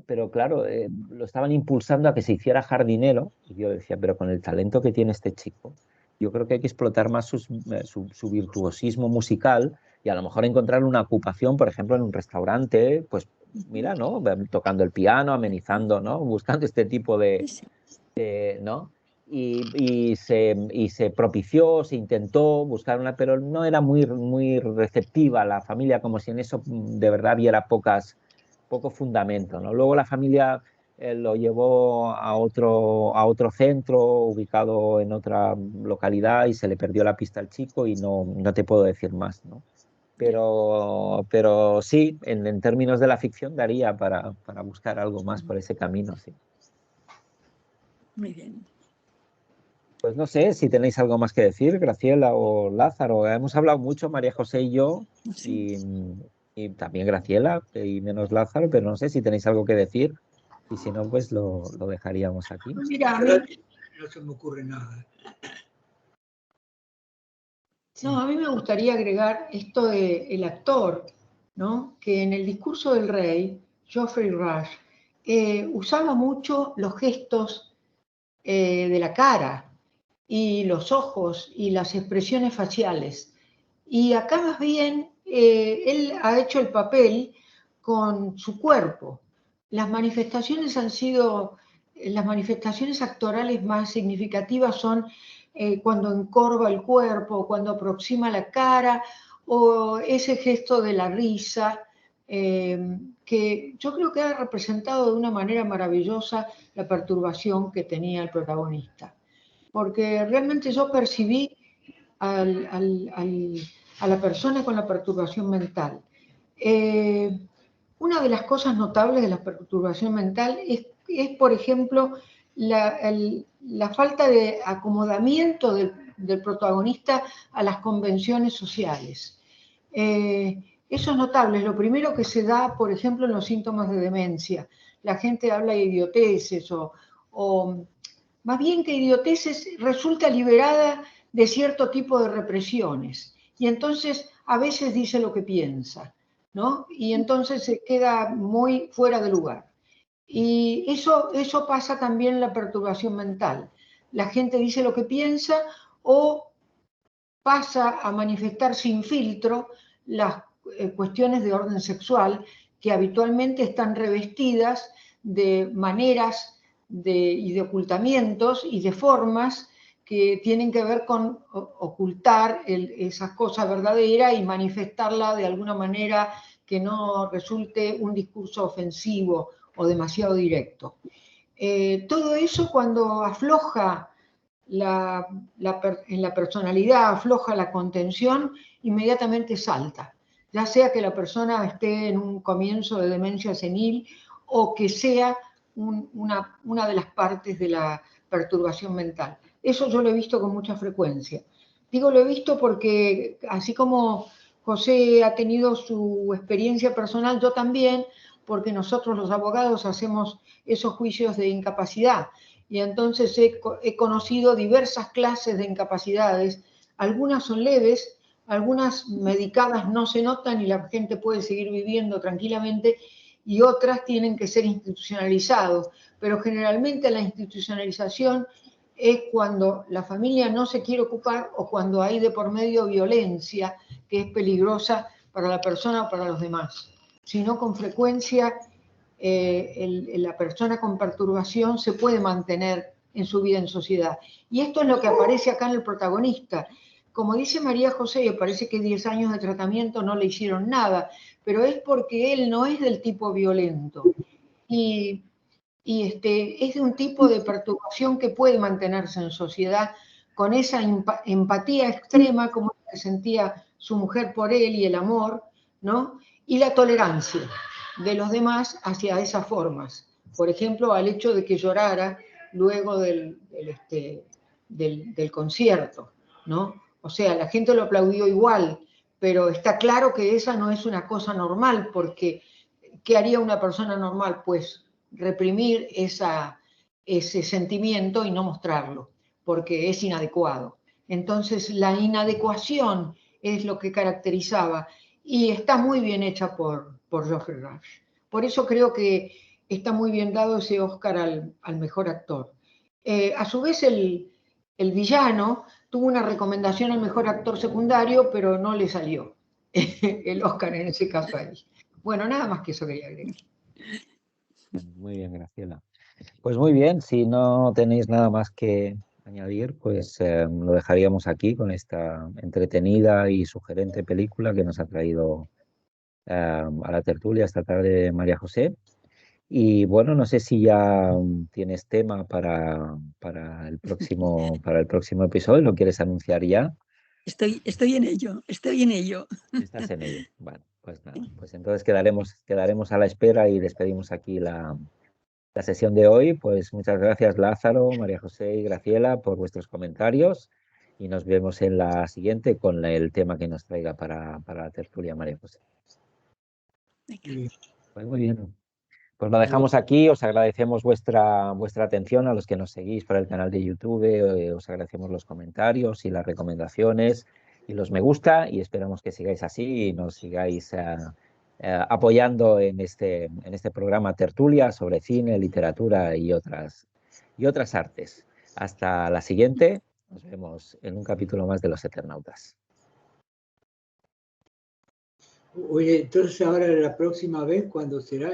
Speaker 1: pero claro, lo estaban impulsando a que se hiciera jardinero y yo decía, pero con el talento que tiene este chico, Yo creo que hay que explotar más su virtuosismo musical y a lo mejor encontrar una ocupación, por ejemplo, en un restaurante, pues mira, ¿no? Tocando el piano, amenizando, ¿no? Buscando este tipo
Speaker 3: Sí,
Speaker 1: ¿no? Y se propició, se intentó buscar una, pero no era muy receptiva la familia, como si en eso de verdad hubiera poco fundamento, ¿no? Luego la familia lo llevó a otro centro ubicado en otra localidad y se le perdió la pista al chico y no te puedo decir más, ¿no? Pero sí, en términos de la ficción daría para buscar algo más por ese camino, sí.
Speaker 3: muy bien.
Speaker 1: Pues no sé si tenéis algo más que decir, Graciela o Lázaro. Hemos hablado mucho, María José y yo,
Speaker 3: Sí.
Speaker 1: y también Graciela, y menos Lázaro, pero no sé si tenéis algo que decir. Y si no, pues lo dejaríamos aquí.
Speaker 4: Mira, a
Speaker 2: La
Speaker 4: mí,
Speaker 2: verdad, no se me ocurre nada.
Speaker 4: no, a mí me gustaría agregar esto de el actor, ¿no? Que en el discurso del rey, Geoffrey Rush, usaba mucho los gestos de la cara y los ojos y las expresiones faciales. Y acá más bien él ha hecho el papel con su cuerpo. Las manifestaciones han sido, las manifestaciones actorales más significativas son cuando encorva el cuerpo, cuando aproxima la cara, o ese gesto de la risa, que yo creo que ha representado de una manera maravillosa la perturbación que tenía el protagonista. Porque realmente yo percibí a la persona con la perturbación mental. Una de las cosas notables de la perturbación mental es por ejemplo, la falta de acomodamiento del protagonista a las convenciones sociales. Eso es notable. Lo primero que se da, por ejemplo, en los síntomas de demencia. La gente habla de idioteces o más bien que idioteces resulta liberada de cierto tipo de represiones. Y entonces a veces dice lo que piensa, ¿no? Y entonces se queda muy fuera de lugar. Y eso pasa también en la perturbación mental. La gente dice lo que piensa o pasa a manifestar sin filtro las cuestiones de orden sexual que habitualmente están revestidas de maneras y de ocultamientos y de formas que tienen que ver con ocultar esa cosa verdadera y manifestarla de alguna manera que no resulte un discurso ofensivo o demasiado directo. Todo eso cuando afloja en la personalidad, afloja la contención, inmediatamente salta. Ya sea que la persona esté en un comienzo de demencia senil o que sea una de las partes de la perturbación mental. Eso yo lo he visto con mucha frecuencia. Digo, lo he visto porque así como José ha tenido su experiencia personal, yo también, porque nosotros los abogados hacemos esos juicios de incapacidad. Y entonces he conocido diversas clases de incapacidades. Algunas son leves, algunas medicadas no se notan y la gente puede seguir viviendo tranquilamente, y otras tienen que ser institucionalizados. Pero generalmente la institucionalización es cuando la familia no se quiere ocupar o cuando hay de por medio violencia que es peligrosa para la persona o para los demás. Si no, con frecuencia la persona con perturbación se puede mantener en su vida en sociedad. Y esto es lo que aparece acá en el protagonista. Como dice María José, parece que 10 años de tratamiento no le hicieron nada, pero es porque él no es del tipo violento. Y es de un tipo de perturbación que puede mantenerse en sociedad con esa empatía extrema como la que sentía su mujer por él y el amor, ¿no? Y la tolerancia de los demás hacia esas formas. Por ejemplo, al hecho de que llorara luego del concierto, ¿no? O sea, la gente lo aplaudió igual, pero está claro que esa no es una cosa normal, porque ¿qué haría una persona normal? Pues reprimir ese sentimiento y no mostrarlo, porque es inadecuado. Entonces, la inadecuación es lo que caracterizaba y está muy bien hecha por Geoffrey Rush. Por eso creo que está muy bien dado ese Oscar al mejor actor. A su vez, el villano tuvo una recomendación al mejor actor secundario, pero no le salió el Oscar en ese caso a él. Bueno, nada más que eso quería agregar.
Speaker 1: Muy bien, Graciela. Pues muy bien, si no tenéis nada más que añadir, pues lo dejaríamos aquí con esta entretenida y sugerente película que nos ha traído a la tertulia esta tarde María José. Y bueno, no sé si ya tienes tema para el próximo episodio, ¿lo quieres anunciar ya?
Speaker 3: Estoy en ello, estoy en ello.
Speaker 1: Estás en ello. Bueno, pues nada, pues entonces quedaremos a la espera y despedimos aquí la sesión de hoy. Pues muchas gracias Lázaro, María José y Graciela por vuestros comentarios y nos vemos en la siguiente con el tema que nos traiga para la tertulia María José.
Speaker 3: Venga.
Speaker 1: Pues muy bien. Pues lo dejamos aquí, os agradecemos vuestra atención a los que nos seguís por el canal de YouTube, os agradecemos los comentarios y las recomendaciones y los me gusta y esperamos que sigáis así y nos sigáis apoyando en este programa Tertulia sobre cine, literatura y otras artes. Hasta la siguiente, nos vemos en un capítulo más de Los Eternautas.
Speaker 2: Oye, entonces ahora la próxima vez, ¿cuándo será?